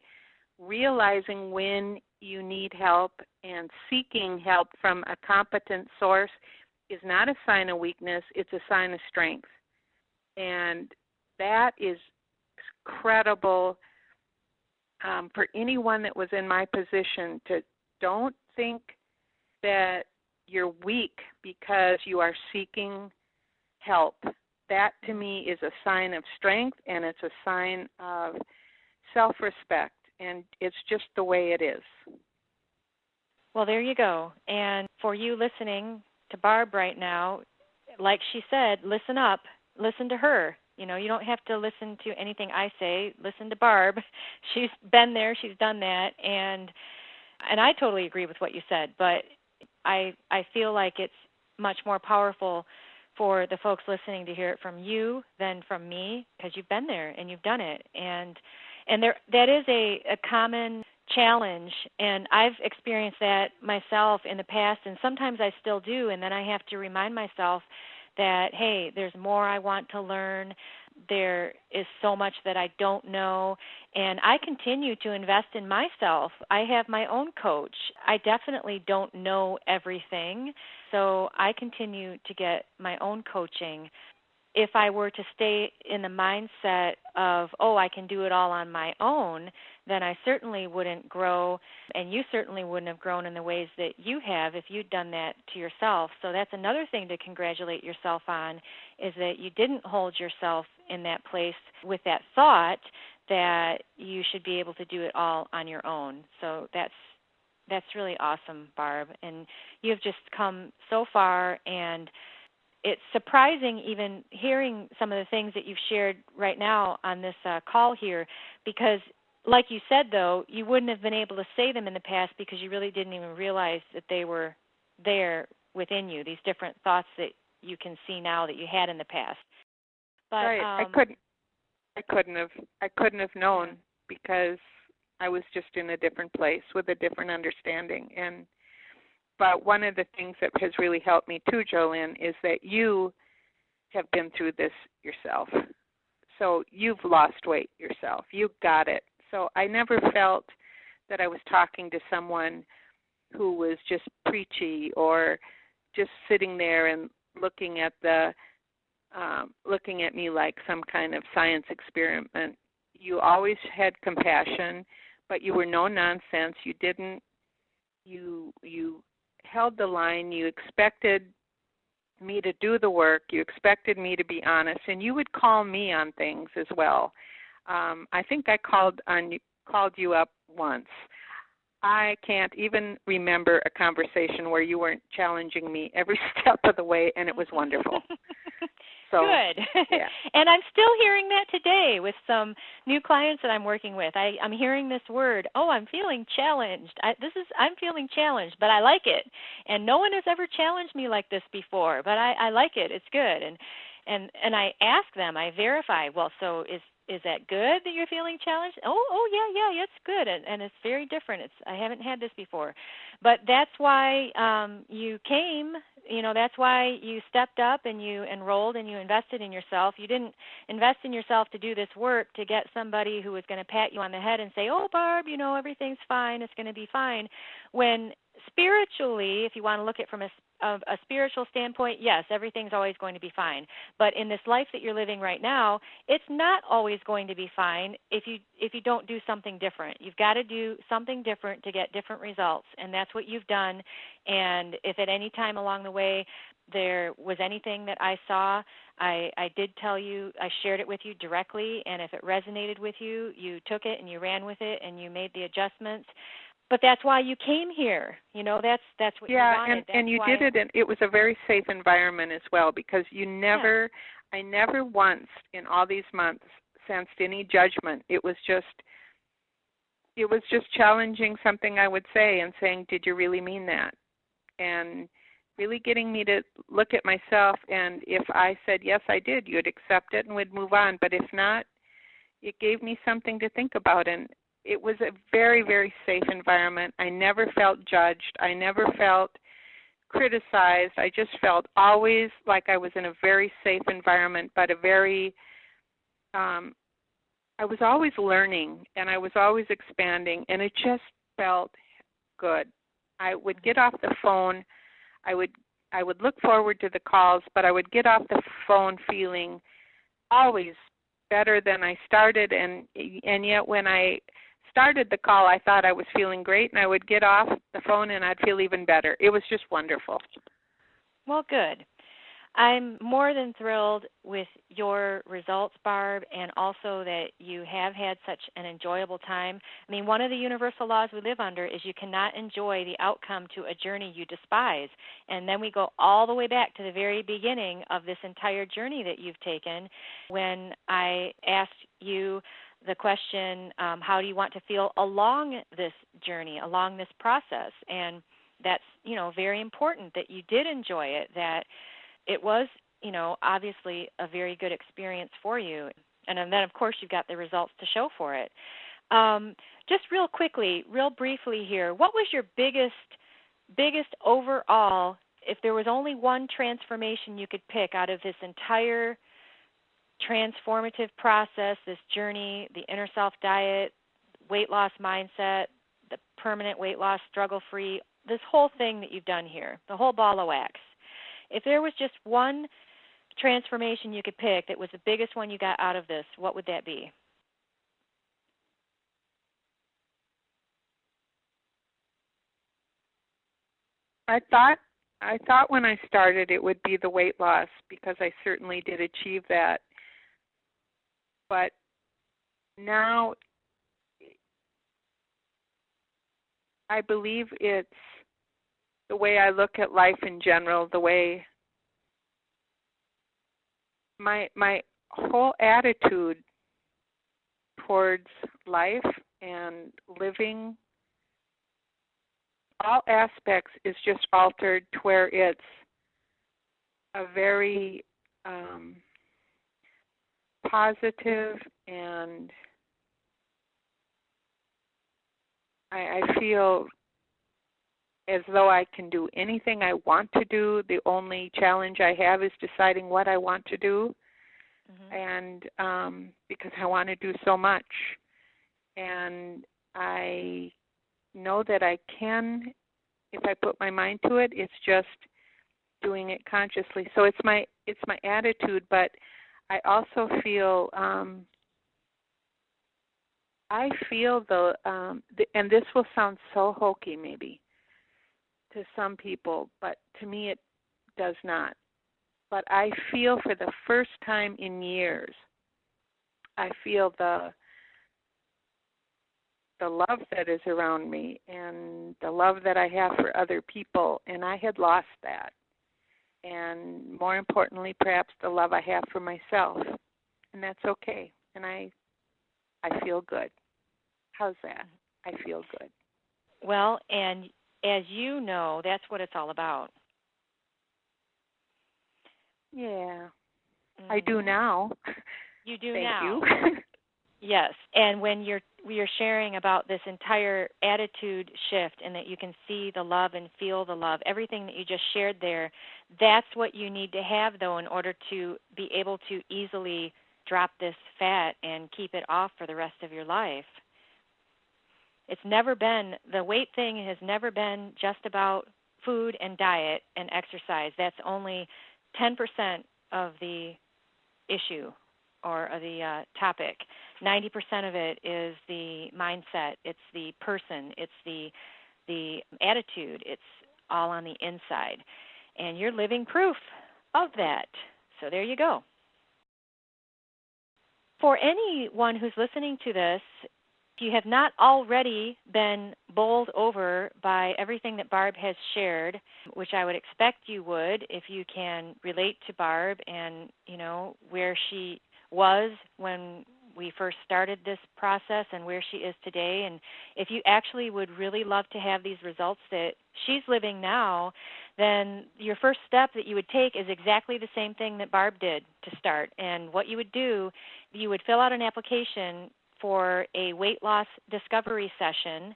realizing when you need help and seeking help from a competent source is not a sign of weakness, it's a sign of strength. And that is credible for anyone that was in my position. To don't think that you're weak because you are seeking help. That to me is a sign of strength, and it's a sign of self-respect, and it's just the way it is. Well, there you go. And for you listening to Barb right now, like she said, listen up, listen to her. You know, you don't have to listen to anything I say. Listen to Barb. She's been there, she's done that, and I totally agree with what you said, but I feel like it's much more powerful for the folks listening to hear it from you than from me, because you've been there and you've done it. And there, that is a common challenge, and I've experienced that myself in the past, and sometimes I still do, and then I have to remind myself that, hey, there's more I want to learn. There is so much that I don't know, and I continue to invest in myself. I have my own coach. I definitely don't know everything, so I continue to get my own coaching. If I were to stay in the mindset of, oh, I can do it all on my own, then I certainly wouldn't grow, and you certainly wouldn't have grown in the ways that you have if you'd done that to yourself. So that's another thing to congratulate yourself on, is that you didn't hold yourself in that place with that thought that you should be able to do it all on your own. So that's really awesome, Barb, and you've just come so far, and it's surprising even hearing some of the things that you've shared right now on this call here, because like you said, though, you wouldn't have been able to say them in the past because you really didn't even realize that they were there within you, these different thoughts that you can see now that you had in the past. But, right. I couldn't have known, because I was just in a different place with a different understanding. But one of the things that has really helped me too, JoLynn, is that you have been through this yourself. So you've lost weight yourself. You got it. So I never felt that I was talking to someone who was just preachy or just sitting there and looking at me like some kind of science experiment. You always had compassion, but you were no nonsense. You held the line. You expected me to do the work. You expected me to be honest, and you would call me on things as well. I think I called you up once. I can't even remember a conversation where you weren't challenging me every step of the way, and it was wonderful. So, good. Yeah. And I'm still hearing that today with some new clients that I'm working with. I'm hearing this word, I'm feeling challenged. I'm feeling challenged, but I like it. And no one has ever challenged me like this before, but I like it. It's good. And I ask them, I verify, well, so is that good that you're feeling challenged? Yeah, it's good, and it's very different. I haven't had this before. But that's why you came, that's why you stepped up and you enrolled and you invested in yourself. You didn't invest in yourself to do this work to get somebody who was going to pat you on the head and say, oh, Barb, everything's fine, it's going to be fine. When spiritually, if you want to look at it from a spiritual standpoint, yes, everything's always going to be fine. But in this life that you're living right now, it's not always going to be fine if you don't do something different. You've got to do something different to get different results, and that's what you've done. And if at any time along the way there was anything that I saw, I did tell you, I shared it with you directly, and if it resonated with you, you took it and you ran with it and you made the adjustments. But that's why you came here. That's what you wanted. And you did it, and it was a very safe environment as well, because I never once in all these months sensed any judgment. It was just challenging something I would say and saying, did you really mean that? And really getting me to look at myself, and if I said, yes, I did, you'd accept it and we'd move on. But if not, it gave me something to think about, and it was a very, very safe environment. I never felt judged. I never felt criticized. I just felt always like I was in a very safe environment, but I was always learning, and I was always expanding, and it just felt good. I would get off the phone. I would look forward to the calls, but I would get off the phone feeling always better than I started, and yet when I started the call, I thought I was feeling great, and I would get off the phone and I'd feel even better. It was just wonderful. Well, good. I'm more than thrilled with your results, Barb, and also that you have had such an enjoyable time. I mean, one of the universal laws we live under is you cannot enjoy the outcome to a journey you despise. And then we go all the way back to the very beginning of this entire journey that you've taken when I asked you the question, how do you want to feel along this journey, along this process? And that's, very important that you did enjoy it, that it was, obviously a very good experience for you. And then, of course, you've got the results to show for it. Just real quickly, real briefly here, what was your biggest overall, if there was only one transformation you could pick out of this entire transformative process, this journey, the inner self diet, weight loss mindset, the permanent weight loss, struggle-free, this whole thing that you've done here, the whole ball of wax. If there was just one transformation you could pick that was the biggest one you got out of this, what would that be? I thought when I started it would be the weight loss, because I certainly did achieve that. But now I believe it's the way I look at life in general, the way my whole attitude towards life and living, all aspects is just altered to where it's a very positive, and I feel as though I can do anything I want to do. The only challenge I have is deciding what I want to do, and because I want to do so much. And I know that I can, if I put my mind to it. It's just doing it consciously. So it's my attitude, but I also feel and this will sound so hokey maybe to some people, but to me it does not. But I feel for the first time in years, I feel the love that is around me and the love that I have for other people, and I had lost that. And more importantly, perhaps the love I have for myself, and that's okay. And I feel good. How's that? I feel good. Well, and as you know, that's what it's all about. Yeah, I do now. You do Thank now. you. Yes, and when you're sharing about this entire attitude shift and that you can see the love and feel the love, everything that you just shared there, that's what you need to have, though, in order to be able to easily drop this fat and keep it off for the rest of your life. It's never been, the weight thing has never been just about food and diet and exercise. That's only 10% of the issue or the topic. 90% of it is the mindset. It's the person. It's the attitude. It's all on the inside. And you're living proof of that. So there you go. For anyone who's listening to this, if you have not already been bowled over by everything that Barb has shared, which I would expect you would if you can relate to Barb and, where she was when we first started this process and where she is today, and if you actually would really love to have these results that she's living now, then your first step that you would take is exactly the same thing that Barb did to start. And what you would do, you would fill out an application for a weight loss discovery session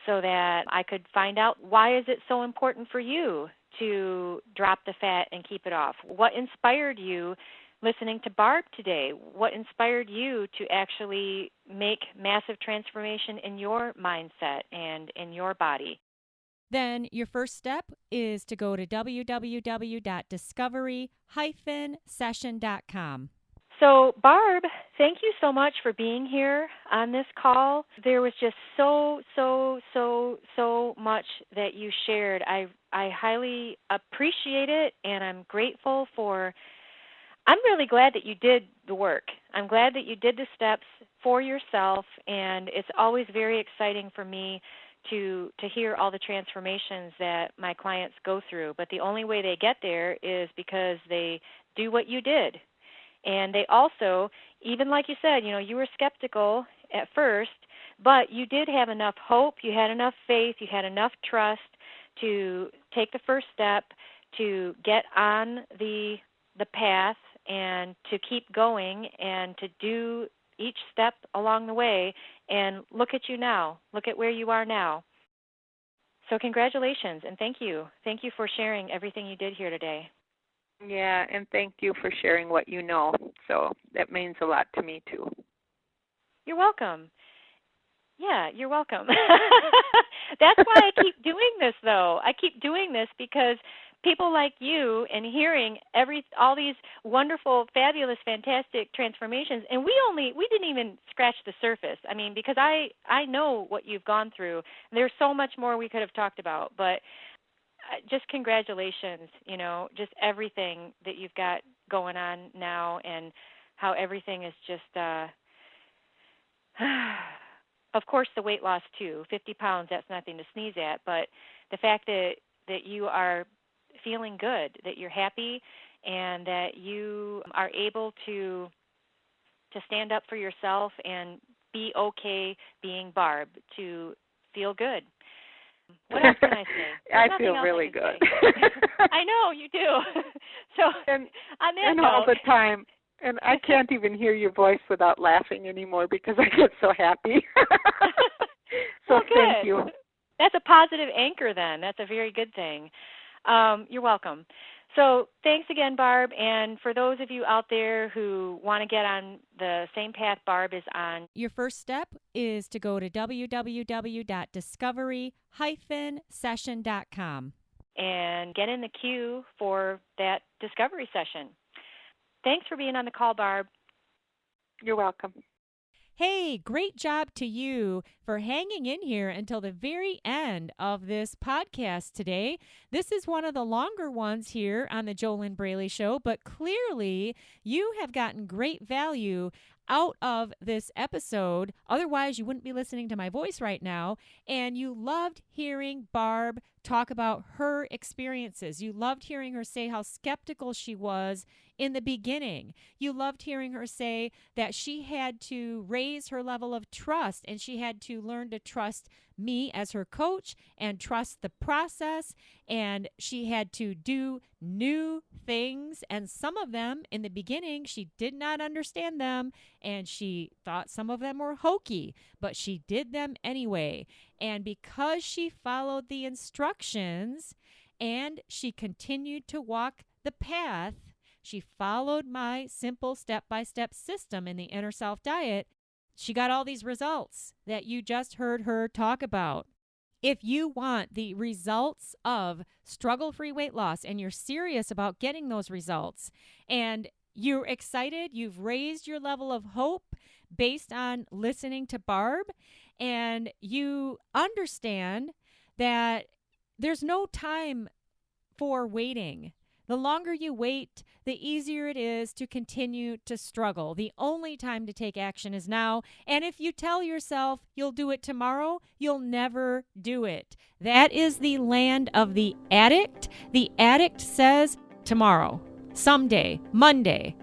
so that I could find out why is it so important for you to drop the fat and keep it off. What inspired you listening to Barb today? What inspired you to actually make massive transformation in your mindset and in your body? Then your first step is to go to www.discovery-session.com. So, Barb, thank you so much for being here on this call. There was just so much that you shared. I highly appreciate it, and I'm grateful for. I'm really glad that you did the work. I'm glad that you did the steps for yourself, and it's always very exciting for me to hear all the transformations that my clients go through. But the only way they get there is because they do what you did. And they also, even like you said, you were skeptical at first, but you did have enough hope, you had enough faith, you had enough trust to take the first step, to get on the path and to keep going and to do each step along the way. And look at you now. Look at where you are now. So congratulations, and thank you. Thank you for sharing everything you did here today. Yeah, and thank you for sharing what you know. So that means a lot to me, too. You're welcome. Yeah, you're welcome. That's why I keep doing this, though. I keep doing this because people like you and hearing all these wonderful, fabulous, fantastic transformations, and we didn't even scratch the surface. I mean, because I know what you've gone through. There's so much more we could have talked about, but just congratulations, just everything that you've got going on now and how everything is just, of course, the weight loss too. 50 pounds, that's nothing to sneeze at, but the fact that you are feeling good, that you're happy, and that you are able to stand up for yourself and be okay being Barb, to feel good. What else can I say? I feel really good. I know, you do. So and on that and note, all the time. And I can't even hear your voice without laughing anymore because I get so happy. So well, good. Thank you. That's a positive anchor then. That's a very good thing. You're welcome. So thanks again, Barb. And for those of you out there who want to get on the same path Barb is on, your first step is to go to www.discovery-session.com and get in the queue for that discovery session. Thanks for being on the call, Barb. You're welcome. Hey, great job to you for hanging in here until the very end of this podcast today. This is one of the longer ones here on the JoLynn Braley Show, but clearly you have gotten great value out of this episode. Otherwise, you wouldn't be listening to my voice right now. And you loved hearing Barb talk about her experiences. You loved hearing her say how skeptical she was in the beginning. You loved hearing her say that she had to raise her level of trust and she had to learn to trust me as her coach and trust the process, and she had to do new things, and some of them in the beginning she did not understand them and she thought some of them were hokey, but she did them anyway. And because she followed the instructions and she continued to walk the path, she followed my simple step-by-step system in the Inner Self Diet, she got all these results that you just heard her talk about. If you want the results of struggle-free weight loss and you're serious about getting those results and you're excited, you've raised your level of hope based on listening to Barb, and you understand that there's no time for waiting. The longer you wait, the easier it is to continue to struggle. The only time to take action is now. And if you tell yourself you'll do it tomorrow, you'll never do it. That is the land of the addict. The addict says tomorrow, someday, Monday.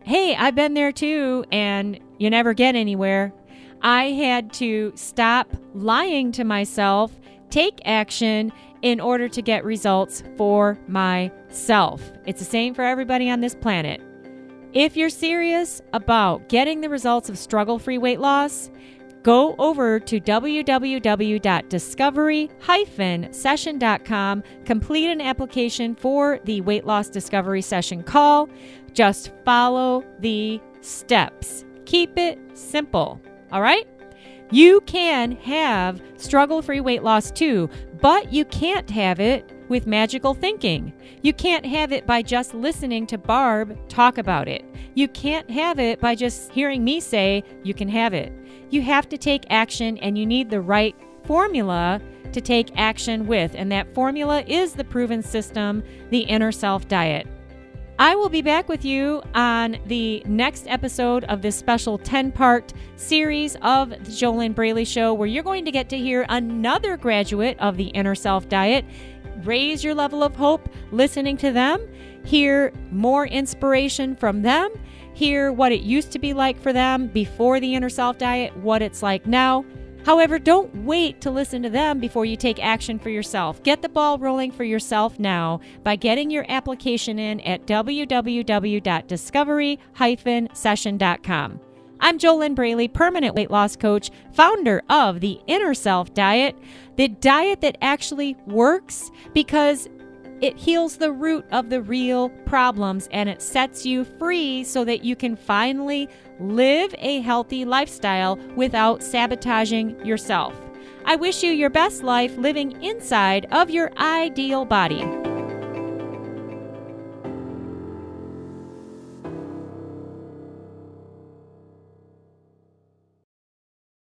Hey, I've been there too, and you never get anywhere. I had to stop lying to myself, take action in order to get results for myself. It's the same for everybody on this planet. If you're serious about getting the results of struggle-free weight loss, go over to www.discovery-session.com, complete an application for the Weight Loss Discovery Session call. Just follow the steps. Keep it simple, all right? You can have struggle-free weight loss too, but you can't have it with magical thinking. You can't have it by just listening to Barb talk about it. You can't have it by just hearing me say you can have it. You have to take action, and you need the right formula to take action with, and that formula is the proven system, the Inner Self Diet. I will be back with you on the next episode of this special 10-part series of the JoLynn Braley Show, where you're going to get to hear another graduate of the Inner Self Diet raise your level of hope listening to them, hear more inspiration from them, hear what it used to be like for them before the Inner Self Diet, what it's like now. However, don't wait to listen to them before you take action for yourself. Get the ball rolling for yourself now by getting your application in at www.discovery-session.com. I'm JoLynn Braley, permanent weight loss coach, founder of the Inner Self Diet, the diet that actually works because it heals the root of the real problems, and it sets you free so that you can finally live a healthy lifestyle without sabotaging yourself. I wish you your best life living inside of your ideal body.